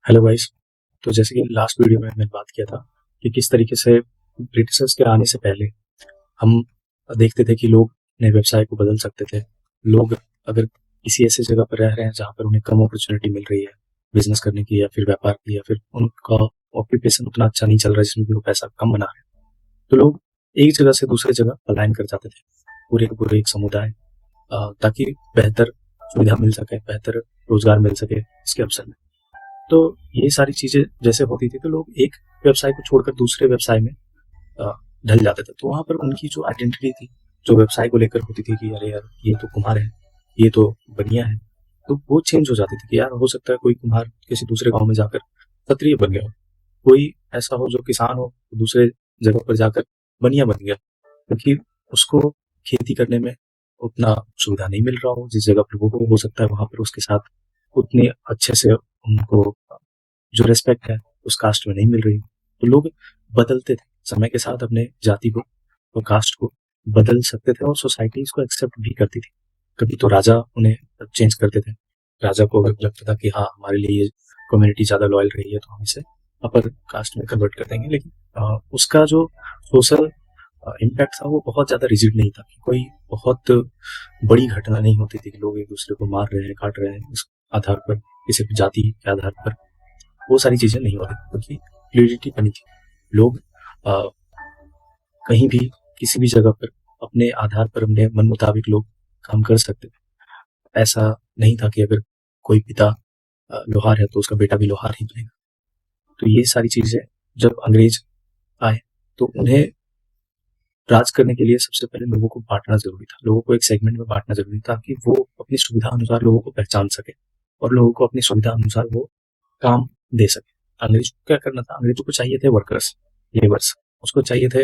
Hello guys. तो जैसे कि लास्ट वीडियो में मैंने बात किया था कि किस तरीके से ब्रिटिशर्स के आने से पहले हम देखते थे कि लोग अपने व्यवसाय को बदल सकते थे। लोग अगर किसी ऐसी जगह पर रह रहे हैं जहाँ पर उन्हें कम अपॉर्चुनिटी मिल रही है बिजनेस करने की या फिर व्यापार की, या फिर उनका ऑक्यूपेशन उतना अच्छा नहीं चल रहा है जिसमें कि वो पैसा कम बना रहे हैं, तो लोग एक जगह से दूसरी जगह पलायन कर जाते थे, पूरे के पूरे एक समुदाय, ताकि बेहतर सुविधा मिल सके, बेहतर रोजगार मिल सके इसके अवसर में। तो ये सारी चीजें जैसे होती थी तो लोग एक व्यवसाय को छोड़कर दूसरे व्यवसाय में अ, ढल जाते थे। तो वहां पर उनकी जो आइडेंटिटी थी, जो व्यवसाय को लेकर होती थी कि अरे यार ये तो कुम्हार है, ये तो बनिया है, तो वो चेंज हो जाती थी कि यार हो सकता है कोई कुम्हार किसी दूसरे गांव में जाकर क्षत्रिय बन गया हो, कोई ऐसा हो जो किसान हो तो दूसरे जगह पर जाकर बनिया बन गया, क्योंकि उसको खेती करने में उतना सुविधा नहीं मिल रहा हो जिस जगह पर वो हो सकता है वहां पर उसके साथ उतने अच्छे से उनको जो रिस्पेक्ट है उस कास्ट में नहीं मिल रही। तो लोग बदलते थे समय के साथ, अपने जाति को और कास्ट को बदल सकते थे और सोसाइटी इसको एक्सेप्ट भी करती थी। कभी तो राजा उन्हें चेंज करते थे। राजा को अगर लगता था कि हाँ हमारे लिए ये कम्युनिटी ज्यादा लॉयल रही है तो हम इसे अपर कास्ट में कन्वर्ट कर देंगे, लेकिन उसका जो सोशल इम्पैक्ट था वो बहुत ज्यादा रिजिड नहीं था कि कोई बहुत बड़ी घटना नहीं होती थी कि लोग एक दूसरे को मार रहे हैं, काट रहे हैं इस आधार पर, किसी भी जाति के आधार पर। वो सारी चीजें नहीं होती क्योंकि फ्लूइडिटी बनी थी। लोग अ, कहीं भी किसी भी जगह पर अपने आधार पर अपने मन मुताबिक लोग काम कर सकते थे। ऐसा नहीं था कि अगर कोई पिता लोहार है तो उसका बेटा भी लोहार ही बनेगा। तो ये सारी चीजें जब अंग्रेज आए तो उन्हें राज करने के लिए सबसे पहले लोगों को बांटना जरूरी था, लोगों को एक सेगमेंट में बांटना जरूरी था कि वो अपनी सुविधा अनुसार लोगों को पहचान सके और लोगों को अपनी सुविधा अनुसार वो काम दे सके। अंग्रेज को क्या करना था, अंग्रेजों को चाहिए थे वर्कर्स, लेबर्स, उसको चाहिए थे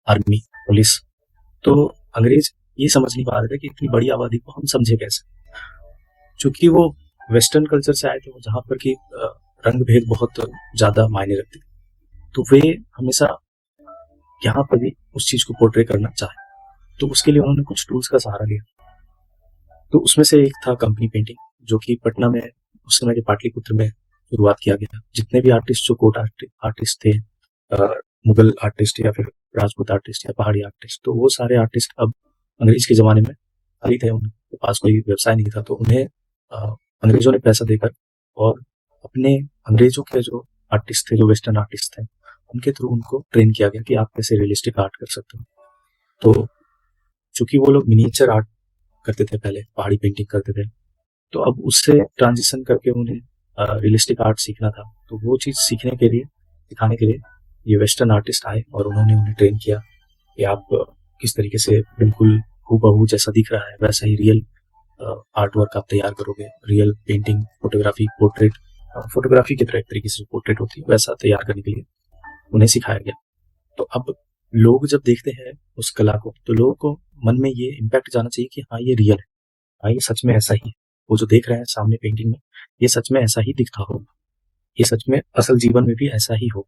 आर्मी, पुलिस। तो अंग्रेज ये समझ नहीं पा रहे थे कि इतनी बड़ी आबादी को हम समझे कैसे, चूंकि वो वेस्टर्न कल्चर से आए थे, जहाँ पर की रंग भेद बहुत ज्यादा मायने रखते थे। तो वे हमेशा यहाँ पर भी उस चीज को पोर्ट्रे करना चाहे, तो उसके लिए उन्होंने कुछ टूल्स का सहारा लिया। तो उसमें से एक था कंपनी पेंटिंग, जो कि पटना में उस समय के पाटलिपुत्र में शुरुआत किया गया। जितने भी आर्टिस्ट, जो कोट आर्टिस्ट थे, मुगल आर्टिस्ट या फिर राजपूत आर्टिस्ट या पहाड़ी आर्टिस्ट, तो वो सारे आर्टिस्ट अब अंग्रेज के जमाने में खाली थे, उनके पास कोई व्यवसाय नहीं था, तो उन्हें अंग्रेजों ने पैसा देकर और अपने अंग्रेजों के जो आर्टिस्ट थे, जो वेस्टर्न आर्टिस्ट थे, उनके थ्रू उनको ट्रेन किया गया कि आप कैसे रियलिस्टिक आर्ट कर सकते हो। तो चूंकि वो लोग मिनिएचर आर्ट करते थे, पहले पहाड़ी पेंटिंग करते थे, तो अब उससे ट्रांजिशन करके उन्हें रियलिस्टिक आर्ट सीखना था। तो वो चीज सीखने के लिए, सिखाने के लिए ये वेस्टर्न आर्टिस्ट आए और उन्होंने उन्हें ट्रेन किया कि आप किस तरीके से बिल्कुल हूबहू जैसा दिख रहा है वैसा ही रियल आर्ट वर्क आप तैयार करोगे, real painting, photography, portrait, photography की तरह एक तरीके से पोर्ट्रेट होती है वैसा तैयार करने के लिए उन्हें सिखाया गया। तो अब लोग जब देखते हैं उस कला को तो लोगों को मन में ये इम्पैक्ट जाना चाहिए कि हाँ ये रियल है, हाँ ये सच में ऐसा ही है, वो जो देख रहे हैं सामने पेंटिंग में ये सच में ऐसा ही दिखता होगा, ये सच में असल जीवन में भी ऐसा ही हो।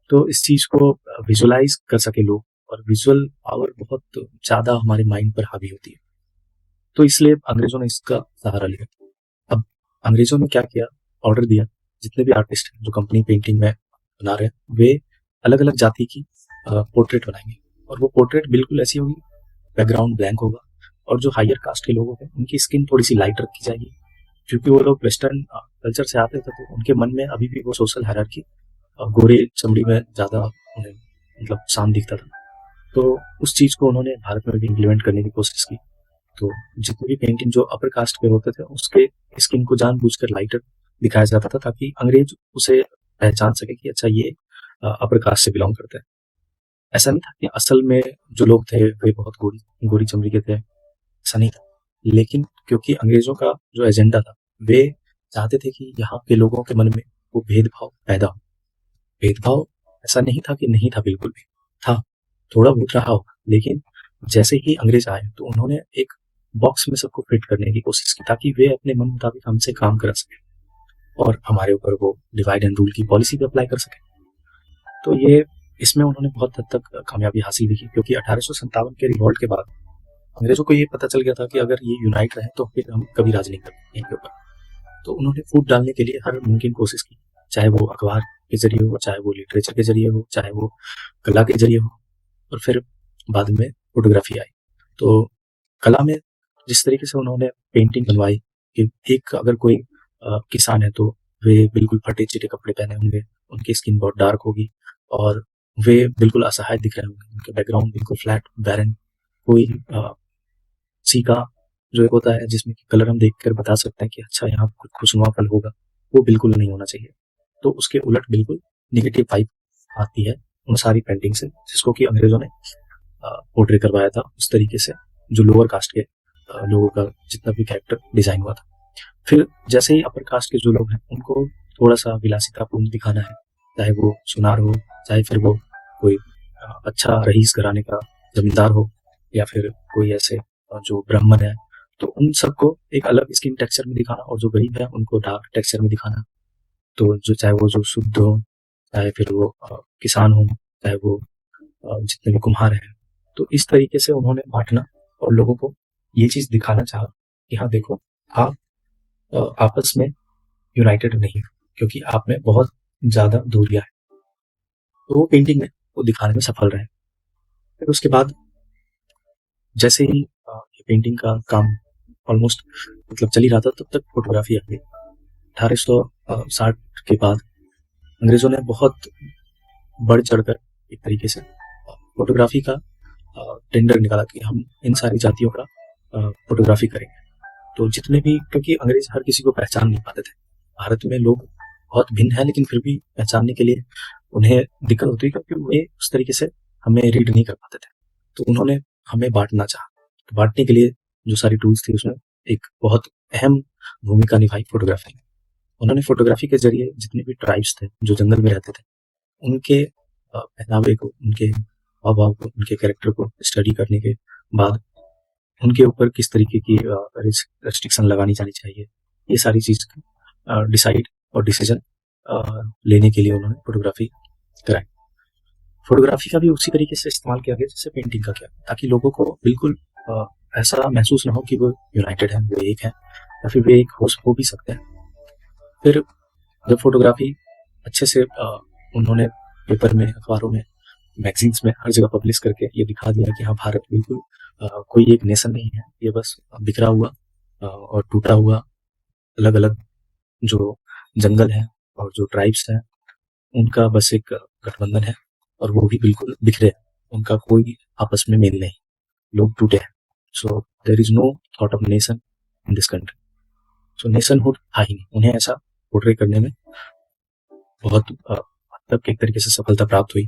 तो इस चीज को विजुअलाइज कर सके लोग, और विजुअल पावर बहुत ज्यादा हमारे माइंड पर हावी होती है, तो इसलिए अंग्रेजों ने इसका सहारा लिया। अब अंग्रेजों ने क्या किया, ऑर्डर दिया जितने भी आर्टिस्ट हैं जो कंपनी पेंटिंग में बना रहे हैं वे अलग अलग जाति की पोर्ट्रेट बनाएंगे, और वो पोर्ट्रेट बिल्कुल ऐसी होगी, बैकग्राउंड ब्लैंक होगा, और जो हायर कास्ट के लोग हैं उनकी स्किन थोड़ी सी लाइट रखी जाएगी, क्योंकि वो लोग वेस्टर्न कल्चर से आते थे तो उनके मन में अभी भी वो सोशल हायरार्की, गोरे चमड़ी में ज्यादा उन्हें मतलब शान दिखता था। तो उस चीज को उन्होंने भारत में भी इम्प्लीमेंट करने की कोशिश की। तो जितनी भी पेंटिंग जो अपर कास्ट के होते थे उसके स्किन को जानबूझकर लाइटर दिखाया जाता था, ताकि अंग्रेज उसे पहचान सके कि अच्छा ये अपर कास्ट से बिलोंग करता है। ऐसा नहीं था कि असल में जो लोग थे वे बहुत गोरी गोरी चमड़ी के थे, ऐसा नहीं था, लेकिन क्योंकि अंग्रेजों का जो एजेंडा था वे चाहते थे कि यहाँ के लोगों के मन में वो भेदभाव पैदा हो। भेदभाव ऐसा नहीं था कि नहीं था, बिल्कुल भी था, थोड़ा बहुत रहा होगा, लेकिन जैसे ही अंग्रेज आए तो उन्होंने एक बॉक्स में सबको फिट करने की कोशिश की ताकि वे अपने मन मुताबिक हमसे काम करा सके और हमारे ऊपर वो डिवाइड एंड रूल की पॉलिसी भी अप्लाई कर सके। तो ये इसमें उन्होंने बहुत हद तक कामयाबी हासिल भी की, क्योंकि 1857 के रिवॉल्ट के बाद अंग्रेजों को ये पता चल गया था कि अगर ये यूनाइट रहे तो फिर हम कभी राज नहीं कर पाएंगे इनके ऊपर। तो उन्होंने फूट डालने के लिए हर मुमकिन कोशिश की, चाहे वो अखबार के ज़रिए हो, चाहे वो लिटरेचर के ज़रिए हो, चाहे वो कला के ज़रिए हो, और फिर बाद में फ़ोटोग्राफ़ी आई। तो कला में जिस तरीके से उन्होंने पेंटिंग बनवाई कि एक अगर कोई किसान है तो वे बिल्कुल फटे-चिटे कपड़े पहने होंगे, उनकी स्किन बहुत डार्क होगी और वे बिल्कुल असहाय दिख रहे होंगे, उनके बैकग्राउंड बिल्कुल फ्लैट, बैरन, कोई सीका जो एक होता है जिसमें कि कलर हम देखकर बता सकते हैं कि अच्छा यहाँ कुछ खुशनुमा पल होगा, वो बिल्कुल नहीं होना चाहिए। तो उसके उलट बिल्कुल नेगेटिव वाइब आती है उन सारी पेंटिंग से, जिसको कि अंग्रेज़ों ने पोर्ट्रे करवाया था उस तरीके से, जो लोअर कास्ट के लोगों का जितना भी कैरेक्टर डिज़ाइन हुआ था। फिर जैसे ही अपर कास्ट के जो लोग हैं, उनको थोड़ा-सा विलासितापूर्ण दिखाना है, चाहे वो सुनार हो, चाहे फिर वो कोई अच्छा रईस घराने का ज़मींदार हो, या फिर कोई ऐसे जो ब्राह्मण है, तो उन सबको एक अलग स्किन टेक्सचर में दिखाना, और जो गरीब है उनको डार्क टेक्सचर में दिखाना। तो जो चाहे वो जो शुद्ध हो, चाहे फिर वो किसान हो, चाहे वो जितने भी कुम्हार हैं, तो इस तरीके से उन्होंने बाँटना और लोगों को ये चीज़ दिखाना चाहा कि हाँ देखो, आप आपस में यूनाइटेड नहीं हो, क्योंकि आप में बहुत ज़्यादा दूरियाँ हैं। तो वो पेंटिंग में वो दिखाने में सफल रहे। फिर उसके बाद जैसे ही ये पेंटिंग का काम ऑलमोस्ट मतलब चल ही रहा था, तब तक फ़ोटोग्राफ़ी आ गई। 1860 के बाद अंग्रेज़ों ने बहुत बढ़ चढ़कर एक तरीके से फ़ोटोग्राफ़ी का टेंडर निकाला कि हम इन सारी जातियों का फ़ोटोग्राफ़ी करेंगे। तो जितने भी, क्योंकि अंग्रेज़ हर किसी को पहचान नहीं पाते थे। भारत में लोग बहुत भिन्न हैं, लेकिन फिर भी पहचानने के लिए उन्हें दिक्कत होती है, क्योंकि वे उस तरीके से हमें रीड नहीं कर पाते थे। तो उन्होंने हमें बाँटना चाहा। तो बाँटने के लिए जो सारी टूल्स थी, उसमें एक बहुत अहम भूमिका निभाई फ़ोटोग्राफ़ी ने। उन्होंने फ़ोटोग्राफ़ी के ज़रिए जितने भी ट्राइब्स थे, जो जंगल में रहते थे, उनके पहनावे को, उनके हाव-भाव को, उनके कैरेक्टर को स्टडी करने के बाद उनके ऊपर किस तरीके की रेस्ट्रिक्शन लगानी जानी चाहिए, ये सारी चीज़ डिसाइड और डिसीजन लेने के लिए उन्होंने फ़ोटोग्राफ़ी कराई। फ़ोटोग्राफ़ी का भी उसी तरीके से इस्तेमाल किया गया जैसे पेंटिंग का किया, ताकि लोगों को बिल्कुल ऐसा महसूस ना हो कि वो यूनाइटेड हैं, वो एक हैं, या फिर वे एक हो भी सकते हैं। फिर जब फ़ोटोग्राफ़ी अच्छे से उन्होंने पेपर में, अखबारों में, मैगज़ीन्स में हर जगह पब्लिश करके ये दिखा दिया कि हाँ, भारत बिल्कुल कोई एक नेशन नहीं है, ये बस बिखरा हुआ और टूटा हुआ अलग-अलग जो जंगल हैं और जो ट्राइब्स हैं, उनका बस एक गठबंधन है, और वो भी बिल्कुल बिखरे हैं, उनका कोई आपस में मेल नहीं, लोग टूटे हैं। So there is no thought of nation in this country. So nationhood था ही नहीं, उन्हें ऐसा पोर्ट्रे करने में बहुत हद तक एक तरीके से सफलता प्राप्त हुई।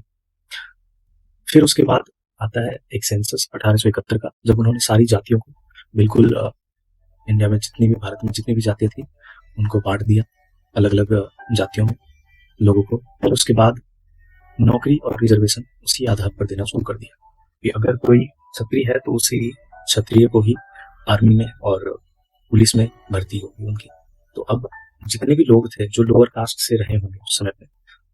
फिर उसके बाद आता है एक सेंसस 1871 का, जब उन्होंने सारी जातियों को बिल्कुल इंडिया में जितनी भी, भारत में जितनी भी जातियाँ थी, उनको बाँट दिया अलग-अलग जातियों में लोगों को। फिर उसके बाद नौकरी और रिजर्वेशन उसी आधार पर देना शुरू कर दिया कि अगर कोई क्षत्रिय है तो उसी क्षत्रिय को ही आर्मी में और पुलिस में भर्ती होगी उनकी। तो अब जितने भी लोग थे जो लोअर कास्ट से रहे होंगे उस समय पे,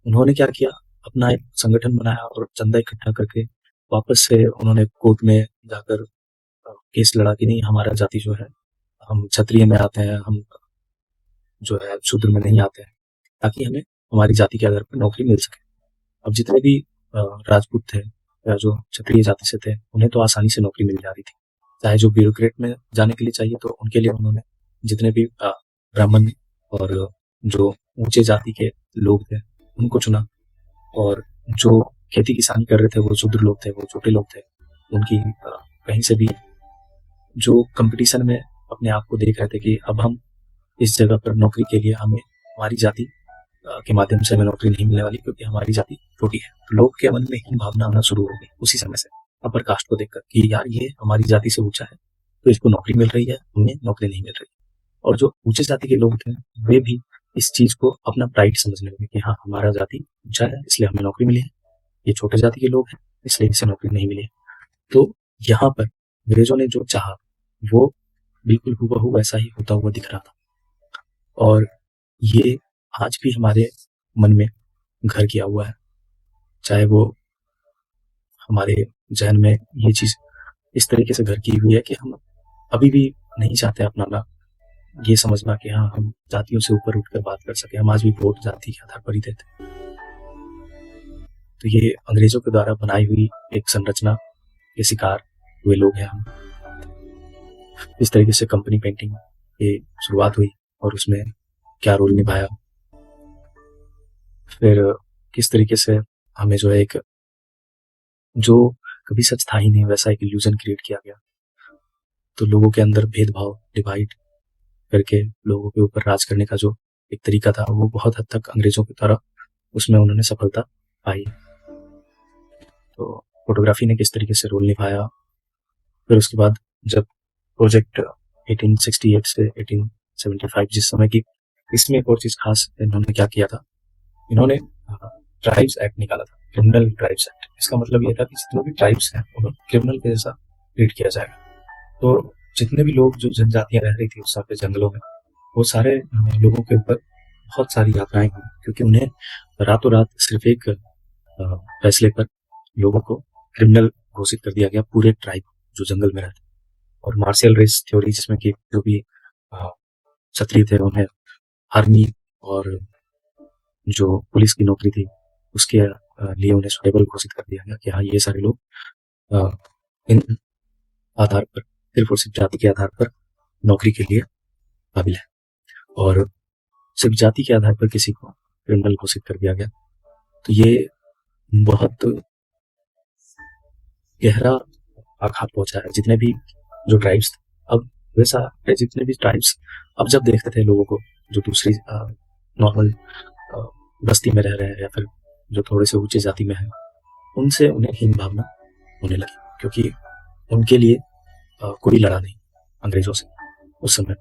उन्होंने क्या किया, अपना एक संगठन बनाया और चंदा इकट्ठा करके वापस से उन्होंने कोर्ट में जाकर केस लड़ा कि नहीं, हमारा जाति जो है, हम क्षत्रिय में आते हैं, हम जो है शूद्र में नहीं आते हैं, ताकि हमें हमारी जाति के आधार पर नौकरी मिल सके। अब जितने भी राजपूत थे या जो क्षत्रिय जाति से थे, उन्हें तो आसानी से नौकरी मिल जा रही थी। चाहे जो ब्यूरोक्रेट में जाने के लिए चाहिए, तो उनके लिए उन्होंने जितने भी ब्राह्मण और जो ऊंचे जाति के लोग थे उनको चुना, और जो खेती किसानी कर रहे थे वो शूद्र लोग थे, वो छोटे लोग थे, उनकी कहीं से भी जो कंपटीशन में अपने आप को देख रहे थे कि अब हम इस जगह पर नौकरी के लिए हमें हमारी जाति के माध्यम से हमें नौकरी नहीं मिलने वाली, क्योंकि हमारी जाति छोटी है। तो लोग के मन में ही भावना आना शुरू हो गई उसी समय से, अपर कास्ट को देखकर कि यार ये हमारी जाति से ऊंचा है, तो इसको नौकरी मिल रही है, हमें नौकरी नहीं मिल रही। और जो ऊंचे जाति के लोग थे, वे भी इस चीज को अपना प्राइड समझने लगे कि हाँ, हमारा जाति ऊंचा है इसलिए हमें नौकरी मिली है, ये छोटे जाति के लोग हैं इसलिए इसे नौकरी नहीं मिली है। तो यहाँ पर अंग्रेजों ने जो चाहा वो बिल्कुल हूबहू वैसा ही होता हुआ दिख रहा था, और ये आज भी हमारे मन में घर किया हुआ है। चाहे वो हमारे जहन में ये चीज़ इस तरीके से घर की हुई है कि हम अभी भी नहीं चाहते अपनाना ये समझना कि हाँ, हम जातियों से ऊपर उठकर बात कर सके। हम आज भी वोट जाति के आधार पर ही देते हैं। तो ये अंग्रेजों के द्वारा बनाई हुई एक संरचना के शिकार हुए लोग हैं हम। इस तरीके से कंपनी पेंटिंग की शुरुआत हुई और उसमें क्या रोल निभाया, फिर किस तरीके से हमें जो है एक जो कभी सच था ही नहीं वैसा एक इल्यूजन क्रिएट किया गया। तो लोगों के अंदर भेदभाव डिवाइड करके लोगों के ऊपर राज करने का जो एक तरीका था वो बहुत हद तक अंग्रेजों की तरह उसमें उन्होंने सफलता पाई। तो फोटोग्राफी ने किस तरीके से रोल निभाया। फिर उसके बाद जब प्रोजेक्ट 1868 से 1875 जिस समय की, इसमें एक और चीज खास इन्होंने क्या किया था, इन्होंने ट्राइब्स एक्ट निकाला था, क्रिमिनल ट्राइब्स एक्ट। इसका मतलब ये था कि जितने भी ट्राइब्स हैं उन्हें क्रिमिनल के जैसा ट्रीट किया जाएगा। तो जितने भी लोग, जो जनजातियां रह रही थी उस समय जंगलों में, वो सारे लोगों के ऊपर बहुत सारी यातनाएं हुई, क्योंकि उन्हें रातों रात सिर्फ एक फैसले पर लोगों को क्रिमिनल घोषित कर दिया गया, पूरे ट्राइब जो जंगल में रहते। और मार्शल रेस थ्योरी, जिसमें कि जो भी क्षत्रिय थे उन्हें आर्मी और जो पुलिस की नौकरी थी उसके लिए उन्हें सुटेबल घोषित कर दिया गया कि हाँ, ये सारे लोग इन आधार पर, सिर्फ और सिर्फ जाति के आधार पर नौकरी के लिए काबिल है। और सिर्फ जाति के आधार पर किसी को क्रिमिनल घोषित कर दिया गया। तो ये बहुत गहरा आघात पहुंचा है जितने भी जो ट्राइब्स। अब वैसा है, जितने भी ट्राइब्स अब जब देखते थे लोगों को जो दूसरी नॉर्मल बस्ती में रह रहे हैं या फिर जो थोड़े से ऊंचे जाति में है, उनसे उन्हें हीन भावना होने लगी, क्योंकि उनके लिए कोई लड़ा नहीं अंग्रेजों से उस समय।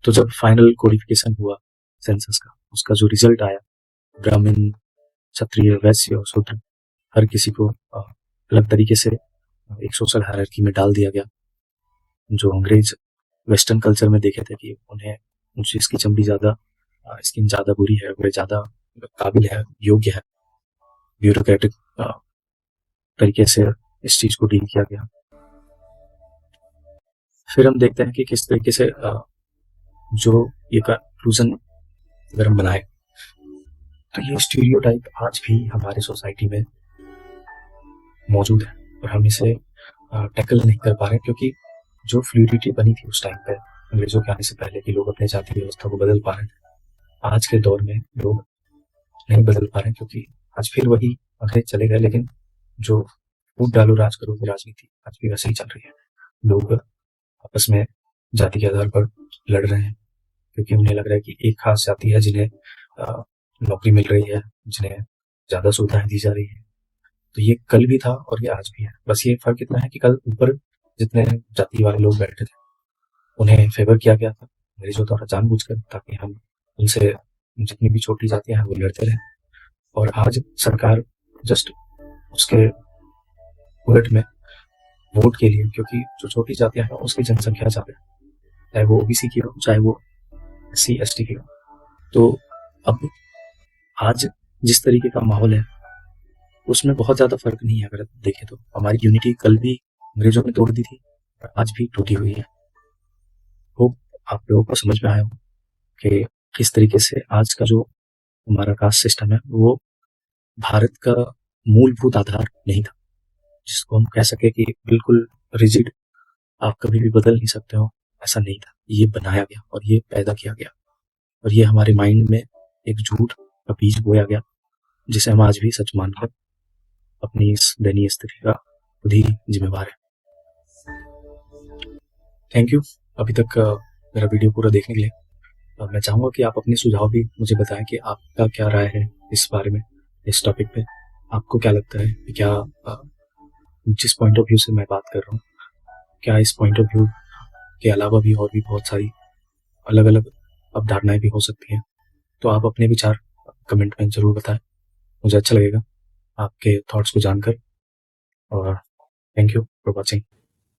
तो जब फाइनल कोडिफिकेशन हुआ सेंसस का, उसका जो रिजल्ट आया, ब्राह्मण, क्षत्रिय, वैश्य और शूद्र हर किसी को अलग तरीके से एक सोशल हायरार्की में डाल दिया गया। जो अंग्रेज वेस्टर्न कल्चर में देखे थे कि उन्हें जिसकी चमड़ी ज्यादा, स्किन ज्यादा बुरी है, वह ज्यादा काबिल है, योग्य है, ब्यूरोक्रेटिक तरीके से इस चीज को डील किया गया। फिर हम देखते हैं कि किस तरीके से जो ये कंक्लूजन अगर हम बनाए, तो ये स्टीरियोटाइप आज भी हमारे सोसाइटी में मौजूद है और हम इसे टैकल नहीं कर पा रहे, क्योंकि जो फ्लूइडिटी बनी थी उस टाइम पे अंग्रेजों के आने से पहले कि लोग अपने जाति व्यवस्था को बदल पा रहे थे, आज के दौर में लोग नहीं बदल पा रहे, क्योंकि आज फिर वही अंग्रेज चले गए, लेकिन जो फूट डालो राज करो की राजनीति आज भी वैसे ही चल रही है। लोग आपस में जाति के आधार पर लड़ रहे हैं, क्योंकि उन्हें लग रहा है कि एक खास जाति है जिन्हें नौकरी मिल रही है, जिन्हें ज्यादा सुविधाएं दी जा रही है। तो ये कल भी था और ये आज भी है। बस ये फर्क इतना है कि कल ऊपर जितने जाति वाले लोग बैठे थे उन्हें फेवर किया गया था अंग्रेजों द्वारा जानबूझकर, ताकि हम उनसे जितनी भी छोटी जातियां हैं वो लड़ते रहे। और आज सरकार जस्ट उसके उलट में वोट के लिए, क्योंकि जो छोटी जातियां हैं उसकी जनसंख्या ज्यादा है, चाहे वो ओबीसी की हो, चाहे वो SC ST की हो। तो अब आज जिस तरीके का माहौल है उसमें बहुत ज्यादा फर्क नहीं है। अगर देखें तो हमारी यूनिटी कल भी अंग्रेजों ने तोड़ दी थी और आज भी टूटी हुई है। होप आप लोगों को समझ में आया हो कि किस तरीके से आज का जो हमारा कास्ट सिस्टम है वो भारत का मूलभूत आधार नहीं था, जिसको हम कह सके कि बिल्कुल रिजिड, आप कभी भी बदल नहीं सकते हो, ऐसा नहीं था। ये बनाया गया और ये पैदा किया गया और ये हमारे माइंड में एक झूठ का बीज बोया गया, जिसे हम आज भी सच मानकर अपनी इस दयनीय स्थिति का खुद ही जिम्मेवार है। थैंक यू अभी तक मेरा वीडियो पूरा देखने के लिए। मैं चाहूंगा कि आप अपने सुझाव भी मुझे बताएं कि आपका क्या राय है इस बारे में, इस टॉपिक पे। आपको क्या लगता है कि क्या जिस पॉइंट ऑफ व्यू से मैं बात कर रहा हूँ, क्या इस पॉइंट ऑफ व्यू के अलावा भी और भी बहुत सारी अलग अलग अवधारणाएं भी हो सकती हैं? तो आप अपने विचार कमेंट में जरूर बताएं, मुझे अच्छा लगेगा आपके थॉट्स को जानकर। और थैंक यू फॉर वॉचिंग।